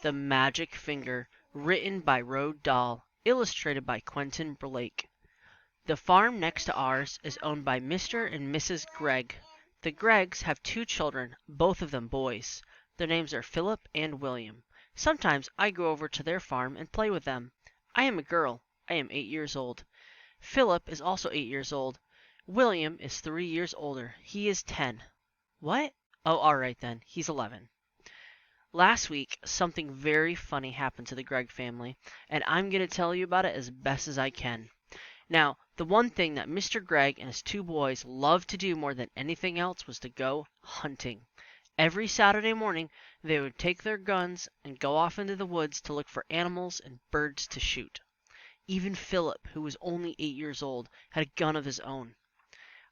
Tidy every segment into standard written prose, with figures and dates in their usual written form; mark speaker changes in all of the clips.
Speaker 1: The Magic Finger, written by Roald Dahl, illustrated by Quentin Blake. The farm next to ours is owned by Mr. and Mrs. Gregg. The Greggs have two children, both of them boys. Their names are Philip and William. Sometimes I go over to their farm and play with them. I am a girl. I am 8 years old. Philip is also 8 years old. William is 3 years older. He is 10. What? Oh, alright then. He's 11. Last week, something very funny happened to the Gregg family, and I'm going to tell you about it as best as I can. Now, the one thing that Mr. Gregg and his two boys loved to do more than anything else was to go hunting. Every Saturday morning, they would take their guns and go off into the woods to look for animals and birds to shoot. Even Philip, who was only 8 years old, had a gun of his own.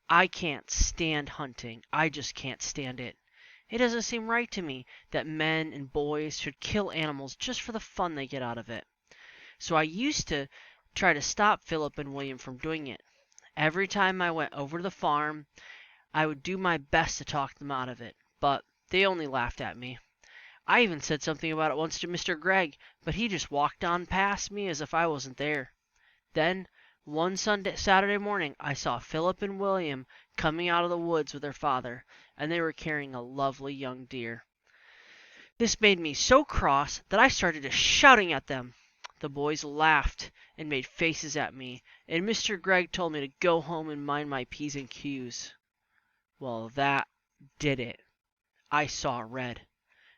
Speaker 1: I can't stand hunting. I just can't stand it. It doesn't seem right to me that men and boys should kill animals just for the fun they get out of it. So I used to try to stop Philip and William from doing it. Every time I went over to the farm, I would do my best to talk them out of it, but they only laughed at me. I even said something about it once to Mr. Gregg, but he just walked on past me as if I wasn't there. Then, one Saturday morning, I saw Philip and William coming out of the woods with their father, and they were carrying a lovely young deer. This made me so cross that I started just shouting at them. The boys laughed and made faces at me, and Mr. Gregg told me to go home and mind my P's and Q's. Well, that did it. I saw red,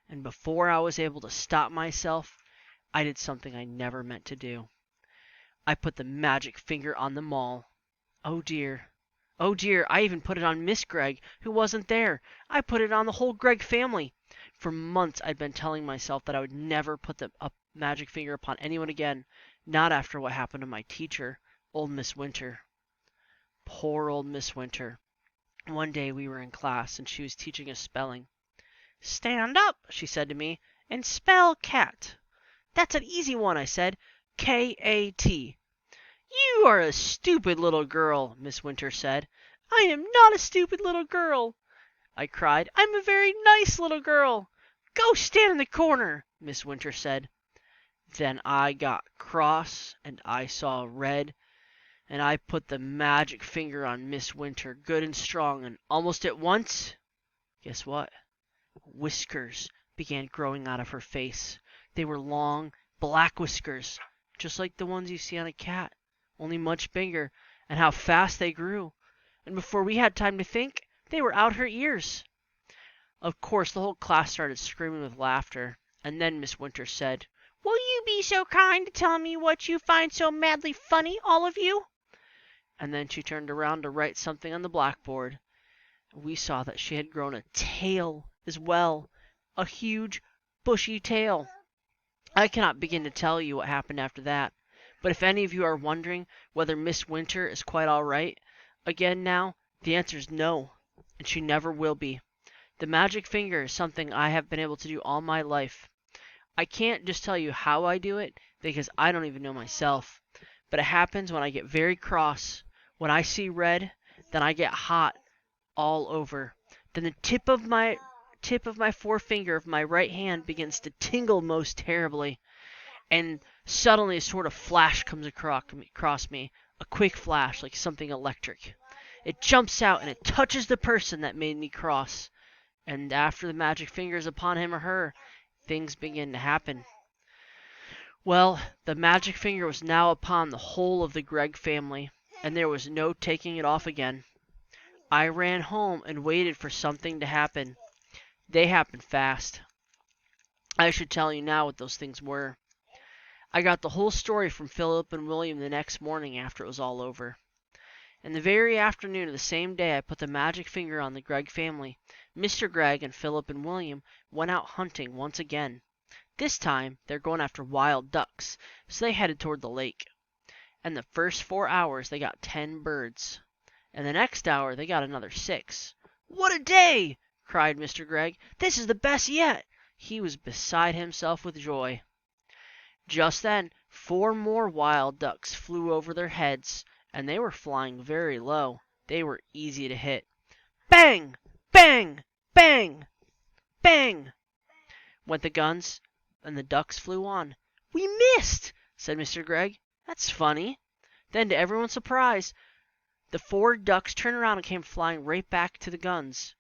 Speaker 1: and before I was able to stop myself, I did something I never meant to do. I put the magic finger on them all. Oh dear. Oh dear, I even put it on Miss Gregg, who wasn't there. I put it on the whole Gregg family. For months I'd been telling myself that I would never put the magic finger upon anyone again, not after what happened to my teacher, old Miss Winter. Poor old Miss Winter. One day we were in class and she was teaching us spelling. "Stand up," she said to me, "and spell cat." "That's an easy one," I said. K-A-T. "You are a stupid little girl," Miss Winter said. "I am not a stupid little girl," I cried. "I'm a very nice little girl." "Go stand in the corner," Miss Winter said. Then I got cross, and I saw red, and I put the magic finger on Miss Winter good and strong, and almost at once, guess what? Whiskers began growing out of her face. They were long, black whiskers, just like the ones you see on a cat, only much bigger, and how fast they grew. And before we had time to think, they were out her ears. Of course, the whole class started screaming with laughter, and then Miss Winter said, "Will you be so kind to tell me what you find so madly funny, all of you?" And then she turned around to write something on the blackboard. We saw that she had grown a tail as well, a huge, bushy tail. I cannot begin to tell you what happened after that, but if any of you are wondering whether Miss Winter is quite all right again now, the answer is no, and she never will be. The magic finger is something I have been able to do all my life. I can't just tell you how I do it, because I don't even know myself, but it happens when I get very cross. When I see red, then I get hot all over. Then the tip of my forefinger of my right hand begins to tingle most terribly, and suddenly a sort of flash comes across me, a quick flash like something electric. It jumps out and it touches the person that made me cross, and after the magic finger is upon him or her, things begin to happen. Well, the magic finger was now upon the whole of the Gregg family, and there was no taking it off again. I ran home and waited for something to happen. They happened fast. I should tell you now what those things were. I got the whole story from Philip and William the next morning after it was all over. In the very afternoon of the same day I put the magic finger on the Gregg family, Mr. Gregg and Philip and William went out hunting once again. This time they're going after wild ducks, so they headed toward the lake. And the first 4 hours they got 10 birds. And the next hour they got another 6. "What a day!" cried Mr. Gregg. "This is the best yet!" He was beside himself with joy. Just then 4 more wild ducks flew over their heads, and they were flying very low. They were easy to hit. Bang! Bang! Bang! Bang! went the guns. and the ducks flew on. "We missed!" said Mr. Gregg. "That's funny." Then, to everyone's surprise, the 4 ducks turned around and came flying right back to the guns.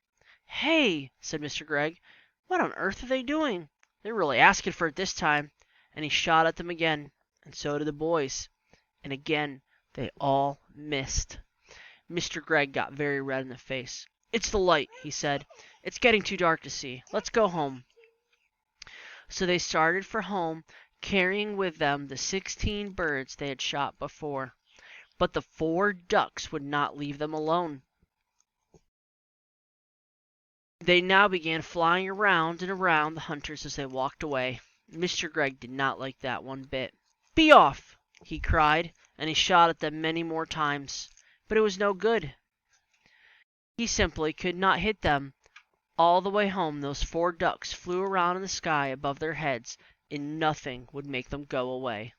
Speaker 1: "Hey!" said Mr. Gregg. "What on earth are they doing? They're really asking for it this time." And he shot at them again, and so did the boys. And again they all missed. Mr. Gregg got very red in the face. "It's the light," he said. "It's getting too dark to see. Let's go home." So they started for home, carrying with them the 16 birds they had shot before. But the 4 ducks would not leave them alone. They now began flying around and around the hunters as they walked away. Mr. Gregg did not like that one bit. "Be off!" he cried, and he shot at them many more times. But it was no good. He simply could not hit them. All the way home those 4 ducks flew around in the sky above their heads, and nothing would make them go away.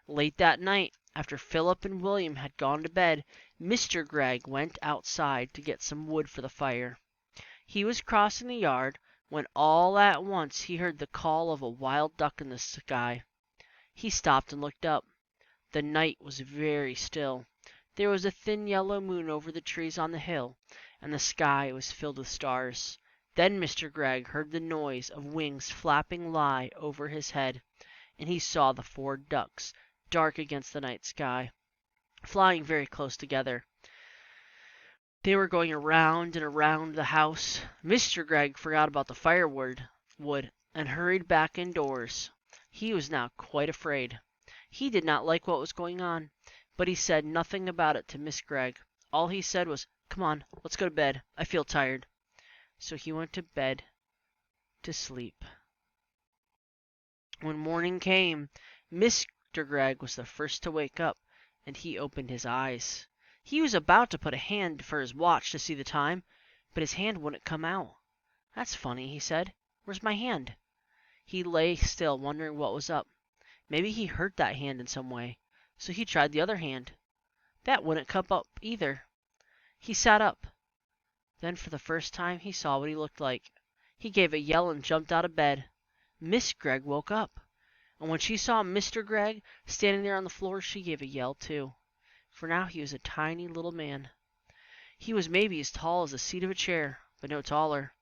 Speaker 1: Late that night, after Philip and William had gone to bed, Mr. Gregg went outside to get some wood for the fire. He was crossing the yard when all at once he heard the call of a wild duck in the sky. He stopped and looked up. The night was very still. There was a thin yellow moon over the trees on the hill, and the sky was filled with stars. Then Mr. Gregg heard the noise of wings flapping high over his head, and he saw the 4 ducks, dark against the night sky, flying very close together. They were going around and around the house. Mr. Gregg forgot about the firewood and hurried back indoors. He was now quite afraid. He did not like what was going on, but he said nothing about it to Miss Gregg. All he said was, "Come on, let's go to bed. I feel tired." So he went to bed to sleep. When morning came, Mr. Gregg was the first to wake up, and he opened his eyes. He was about to put a hand for his watch to see the time, but his hand wouldn't come out. "That's funny," he said. "Where's my hand?" He lay still, wondering what was up. Maybe he hurt that hand in some way. So he tried the other hand. That wouldn't come up either. He sat up. Then for the first time he saw what he looked like. He gave a yell and jumped out of bed. Miss Gregg woke up, and when she saw Mr. Gregg standing there on the floor, she gave a yell too. For now he was a tiny little man. He was maybe as tall as the seat of a chair, but no taller.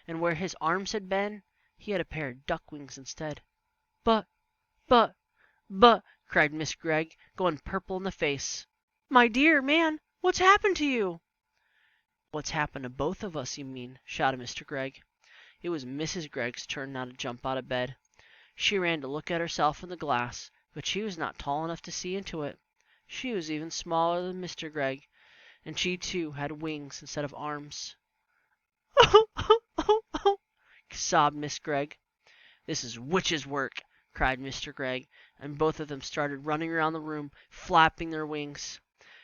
Speaker 1: And where his arms had been, he had a pair of duck wings instead. But, but, cried Miss Gregg, going purple in the face. "My dear man, what's happened to you?" "What's happened to both of us, you mean?" shouted Mr. Gregg. It was Mrs. Gregg's turn now to jump out of bed. She ran to look at herself in the glass, but she was not tall enough to see into it. She was even smaller than Mr. Gregg, and she too had wings instead of arms. "Oh, oh, oh, oh," sobbed Miss Gregg. "This is witch's work," cried Mr. Gregg, and both of them started running around the room, flapping their wings.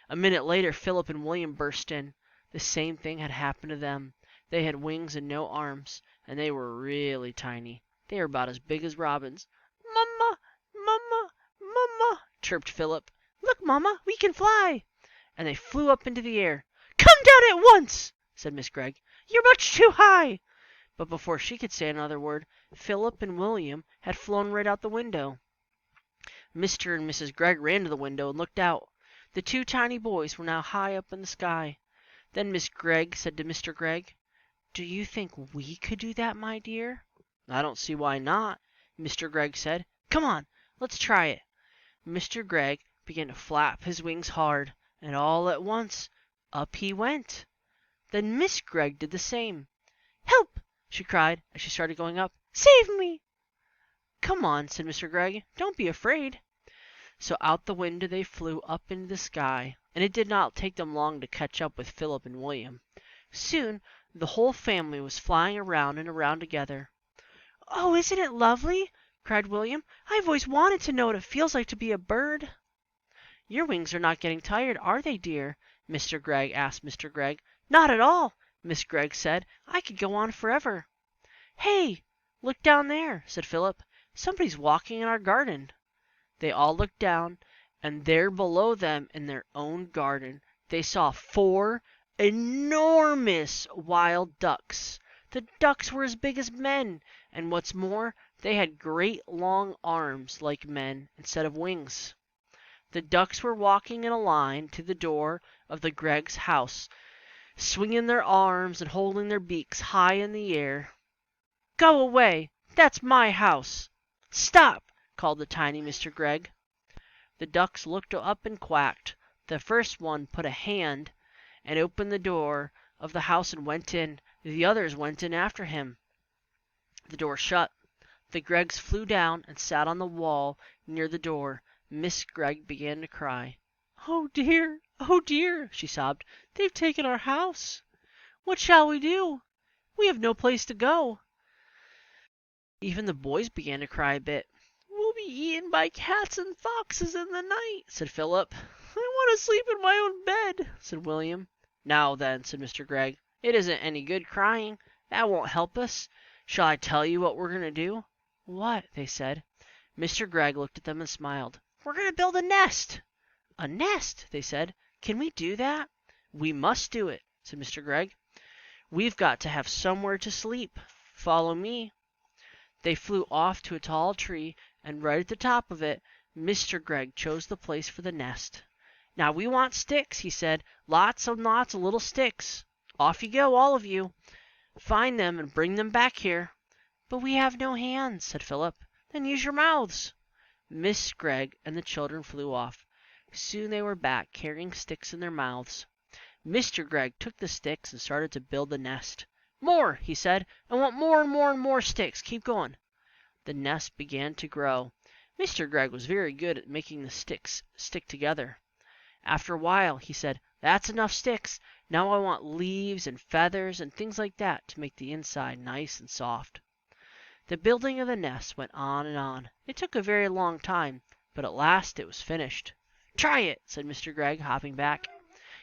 Speaker 1: A minute later Philip and William burst in. The same thing had happened to them. They had wings and no arms, and they were really tiny. They were about as big as robins. "Mamma, mamma, mamma," chirped Philip. "Look, mamma, we can fly." And they flew up into the air. "Come down at once," said Miss Gregg. "You're much too high." But before she could say another word, Philip and William had flown right out the window. Mr. and Mrs. Gregg ran to the window and looked out. The 2 tiny boys were now high up in the sky. Then Miss Gregg said to Mr. Gregg, "Do you think we could do that, my dear?" "I don't see why not," Mr. Gregg said. "Come on, let's try it." Mr. Gregg began to flap his wings hard, and all at once up he went. Then Miss Gregg did the same. "Help!" she cried as she started going up. "Save me!" "Come on," said Mr. Gregg. "Don't be afraid." So out the window they flew up into the sky, and it did not take them long to catch up with Philip and William. Soon the whole family was flying around and around together. "Oh, isn't it lovely?" cried William. "I've always wanted to know what it feels like to be a bird." "Your wings are not getting tired, are they, dear?" Mr. Gregg asked Mr. Gregg. "Not at all," Miss Gregg said. "I could go on forever." "Hey, look down there," said Philip. "Somebody's walking in our garden." They all looked down, and there below them in their own garden they saw 4 enormous wild ducks. The ducks were as big as men, and what's more, They had great long arms like men instead of wings. The ducks were walking in a line to the door of the Gregg's house, swinging their arms and holding their beaks high in the air. "Go away! That's my house!" "Stop!" called the tiny Mr. Gregg. The ducks looked up and quacked. The first one put a hand and opened the door of the house and went in. The others went in after him. The door shut. The Greggs flew down and sat on the wall near the door. Miss Gregg began to cry. "Oh dear, oh dear," she sobbed. "They've taken our house. What shall we do? We have no place to go." Even the boys began to cry a bit. "We'll be eaten by cats and foxes in the night," said Philip. "I want to sleep in my own bed," said William. "Now then," said Mr. Gregg, "it isn't any good crying. That won't help us. Shall I tell you what we're going to do?" "What?" they said. Mr. Gregg looked at them and smiled. "We're going to build a nest." "A nest?" they said. "Can we do that?" "We must do it," said Mr. Gregg. "We've got to have somewhere to sleep. Follow me." They flew off to a tall tree, and right at the top of it, Mr. Gregg chose the place for the nest. "Now we want sticks," he said. "Lots and lots of little sticks. Off you go, all of you. Find them and bring them back here." "But we have no hands," said Philip. "Then use your mouths." Miss Gregg and the children flew off. Soon they were back, carrying sticks in their mouths. Mr. Gregg took the sticks and started to build the nest. "More," he said. "I want more and more and more sticks. Keep going." The nest began to grow. Mr. Gregg was very good at making the sticks stick together. After a while he said, "That's enough sticks. Now I want leaves and feathers and things like that to make the inside nice and soft." The building of the nest went on and on. It took a very long time, but at last it was finished. "Try it," said Mr. Gregg, hopping back.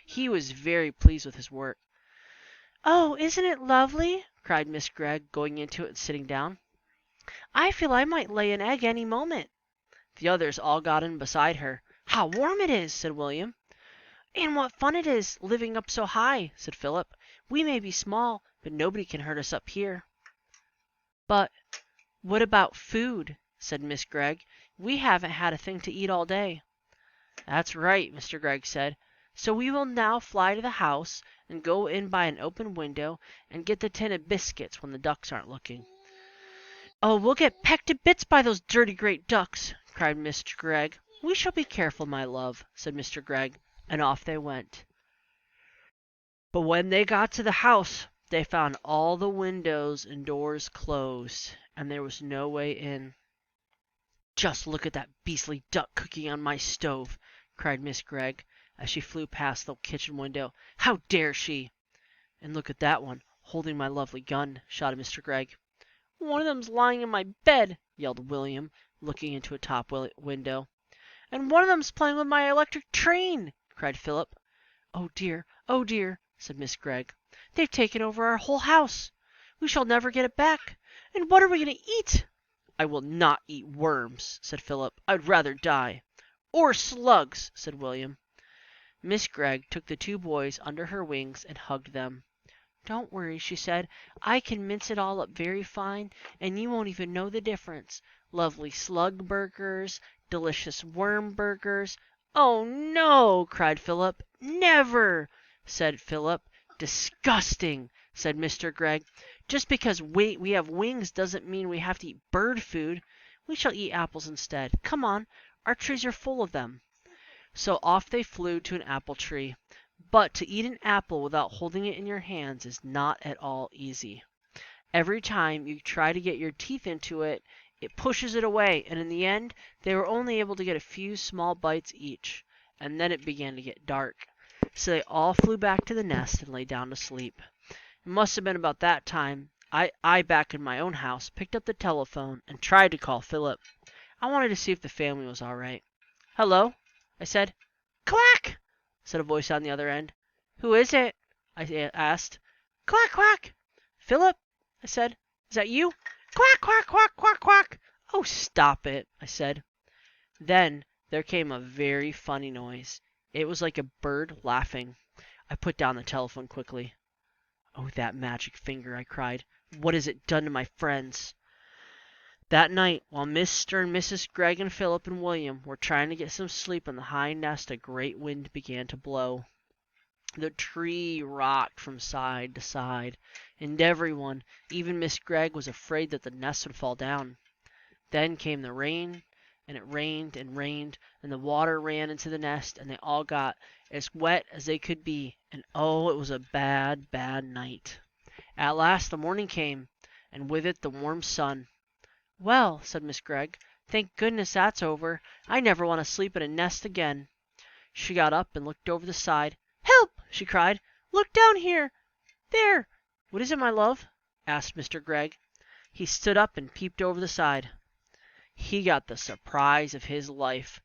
Speaker 1: He was very pleased with his work. "Oh, isn't it lovely?" cried Miss Gregg, going into it and sitting down. "I feel I might lay an egg any moment." The others all got in beside her. "How warm it is!" said William. "And what fun it is, living up so high!" said Philip. "We may be small, but nobody can hurt us up here." "But what about food?" said Miss Gregg. "We haven't had a thing to eat all day." "That's right," Mr. Gregg said. "So we will now fly to the house and go in by an open window and get the tin of biscuits when the ducks aren't looking." "Oh, we'll get pecked to bits by those dirty great ducks!" cried Mr. Gregg. "We shall be careful, my love," said Mr. Gregg, and off they went. But when they got to the house, they found all the windows and doors closed, and there was no way in. "Just look at that beastly duck cooking on my stove!" cried Miss Gregg, as she flew past the kitchen window. "How dare she!" "And look at that one, holding my lovely gun!" shouted Mr. Gregg. "One of them's lying in my bed!" yelled William, looking into a top window. "And one of them's playing with my electric train!" cried Philip. "Oh dear," said Miss Gregg. "They've taken over our whole house. We shall never get it back. And what are we going to eat?" "I will not eat worms," said Philip. "I'd rather die." "Or slugs," said William. Miss Gregg took the two boys under her wings and hugged them. "Don't worry," she said. "I can mince it all up very fine, and you won't even know the difference. Lovely slug burgers, delicious worm burgers." "Oh, no!" cried Philip. "Never!" said Philip. "Disgusting!" said Mr. Gregg. "Just because we have wings doesn't mean we have to eat bird food. We shall eat apples instead. Come on, our trees are full of them." So off they flew to an apple tree. But to eat an apple without holding it in your hands is not at all easy. Every time you try to get your teeth into it, it pushes it away, and in the end, they were only able to get a few small bites each, and then it began to get dark. So they all flew back to the nest and lay down to sleep. It must have been about that time I back in my own house, picked up the telephone and tried to call Philip. I wanted to see if the family was all right. "Hello," I said. "Quack!" said a voice on the other end. "Who is it?" I asked. "Quack, quack!" "Philip," I said. "Is that you?" "Quack, quack, quack, quack, quack!" "Oh, stop it," I said. Then there came a very funny noise. It was like a bird laughing. I put down the telephone quickly. "Oh, that magic finger," I cried. "What has it done to my friends?" That night, while Mr. and Mrs. Gregg and Philip and William were trying to get some sleep in the high nest, a great wind began to blow. The tree rocked from side to side, and everyone, even Miss Gregg, was afraid that the nest would fall down. Then came the rain, and it rained and rained, and the water ran into the nest, and they all got as wet as they could be, and oh, it was a bad, bad night. At last the morning came, and with it the warm sun. "Well," said Miss Gregg, "thank goodness that's over. I never want to sleep in a nest again." She got up and looked over the side. "Help!" she cried. "Look down here! There!" "What is it, my love?" asked Mr. Gregg. He stood up and peeped over the side. He got the surprise of his life.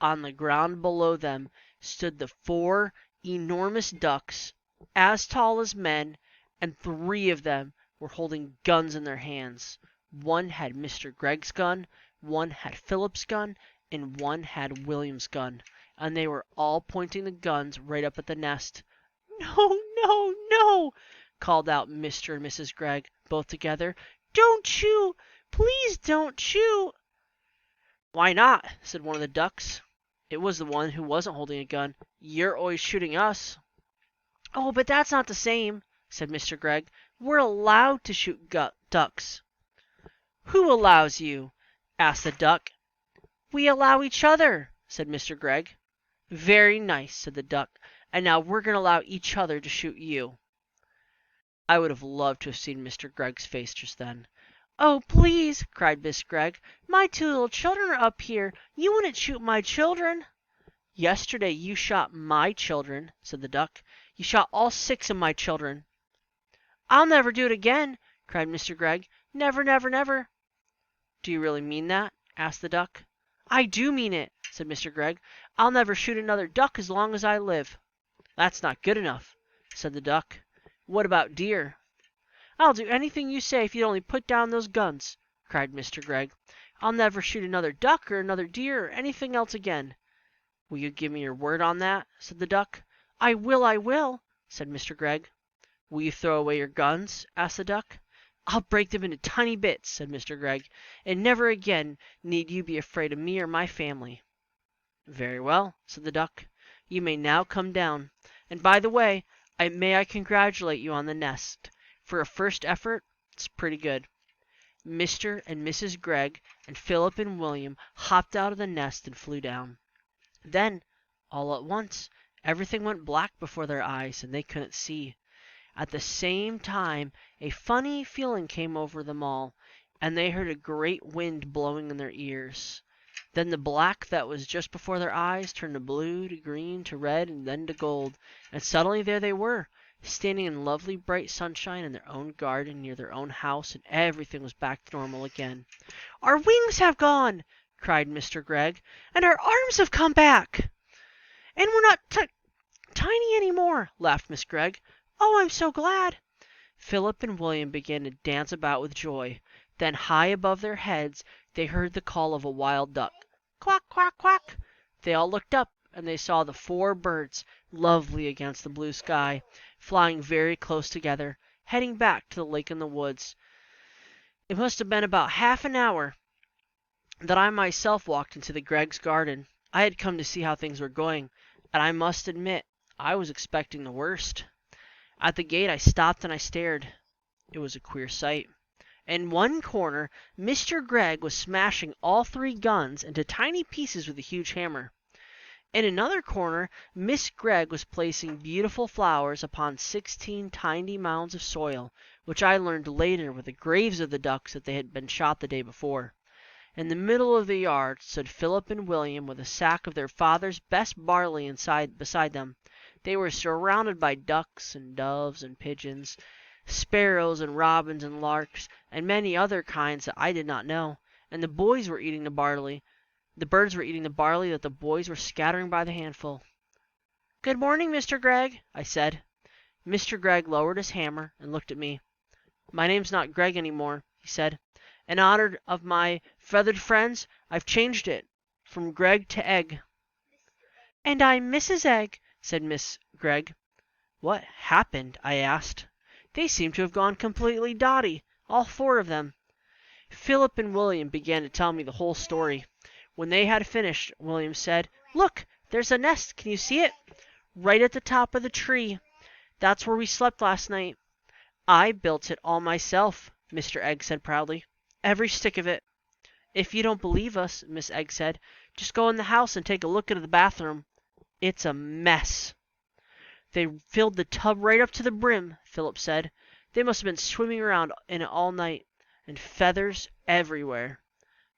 Speaker 1: On the ground below them stood the 4 enormous ducks, as tall as men, and 3 of them were holding guns in their hands. One had Mr. Gregg's gun, one had Philip's gun, and one had William's gun, and they were all pointing the guns right up at the nest. "No, no, no!" called out Mr. and Mrs. Gregg, both together. "Don't shoot! Please don't shoot!" "Why not?" said one of the ducks. It was the one who wasn't holding a gun. "You're always shooting us." "Oh, but that's not the same," said Mr. Gregg. "We're allowed to shoot ducks." "Who allows you?" asked the duck. "We allow each other," said Mr. Gregg. "Very nice," said the duck. "And now we're going to allow each other to shoot you." I would have loved to have seen Mr. Gregg's face just then. "Oh, please," cried Miss Gregg. "My 2 little children are up here. You wouldn't shoot my children." "Yesterday you shot my children," said the duck. "You shot all 6 of my children." "I'll never do it again," cried Mr. Gregg. "Never, never, never." "Do you really mean that?" asked the duck. "I do mean it," said Mr. Gregg. "I'll never shoot another duck as long as I live." "That's not good enough," said the duck. "What about deer?" "I'll do anything you say if you'd only put down those guns," cried Mr. Gregg. "I'll never shoot another duck or another deer or anything else again." "Will you give me your word on that?" said the duck. I will," said Mr. Gregg. "Will you throw away your guns?" asked the duck. "I'll break them into tiny bits," said Mr. Gregg, "and never again need you be afraid of me or my family." "Very well," said the duck. "You may now come down. And by the way, may I congratulate you on the nest. For a first effort, it's pretty good." Mr. and Mrs. Gregg and Philip and William hopped out of the nest and flew down. Then, all at once, everything went black before their eyes, and they couldn't see. At the same time a funny feeling came over them all, and they heard a great wind blowing in their ears. Then the black that was just before their eyes turned to blue, to green, to red, and then to gold, and suddenly there they were, standing in lovely bright sunshine in their own garden near their own house, and everything was back to normal again. "Our wings have gone!" cried Mr. Gregg, "and our arms have come back!" "And we're not tiny any more!" laughed Miss Gregg. "Oh, I'm so glad!" Philip and William began to dance about with joy. Then high above their heads they heard the call of a wild duck. "Quack, quack, quack!" They all looked up, and they saw the 4 birds, lovely against the blue sky, flying very close together, heading back to the lake in the woods. It must have been about half an hour that I myself walked into the Greggs' garden. I had come to see how things were going, and I must admit I was expecting the worst. At the gate I stopped and I stared. It was a queer sight. In one corner Mr. Gregg was smashing all 3 guns into tiny pieces with a huge hammer. In another corner Miss Gregg was placing beautiful flowers upon 16 tiny mounds of soil, which I learned later were the graves of the ducks that they had been shot the day before. In the middle of the yard stood Philip and William with a sack of their father's best barley beside them. They were surrounded by ducks and doves and pigeons, sparrows and robins and larks, and many other kinds that I did not know, and the boys were eating the barley. The birds were eating the barley that the boys were scattering by the handful. "Good morning, Mr. Gregg," I said. Mr. Gregg lowered his hammer and looked at me. "My name's not Gregg any more," he said. "In honor of my feathered friends, I've changed it from Gregg to Egg." "And I'm Mrs. Egg," said Miss Gregg. "What happened?" I asked. "They seem to have gone completely dotty, all 4 of them." Philip and William began to tell me the whole story. When they had finished, William said, "Look, there's a nest. Can you see it? Right at the top of the tree. That's where we slept last night." "I built it all myself," Mr. Egg said proudly. "Every stick of it." "If you don't believe us," Miss Egg said, "just go in the house and take a look at the bathroom. It's a mess." "They filled the tub right up to the brim," Philip said. "They must have been swimming around in it all night. And feathers everywhere."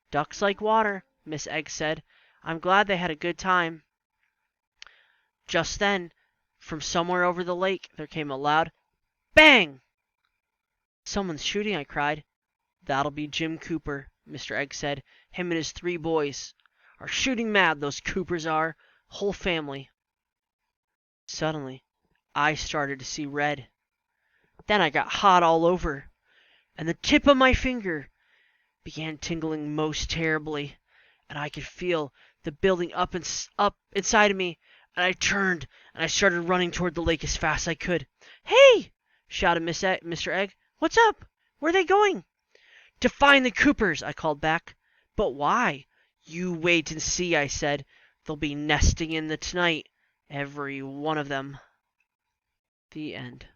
Speaker 1: "Ducks like water," Miss Egg said. "I'm glad they had a good time." Just then, from somewhere over the lake, there came a loud bang. "Someone's shooting," I cried. "That'll be Jim Cooper," Mr. Egg said. "Him and his 3 boys. Are shooting mad, those Coopers are. Whole family." Suddenly, I started to see red. Then I got hot all over, and the tip of my finger began tingling most terribly, and I could feel the building up inside of me, and I turned and I started running toward the lake as fast as I could. "Hey!" shouted Mr. Egg. "What's up? Where are they going?" "To find the Coopers," I called back. "But why?" "You wait and see," I said. "They'll be nesting in the tonight, every one of them." The end.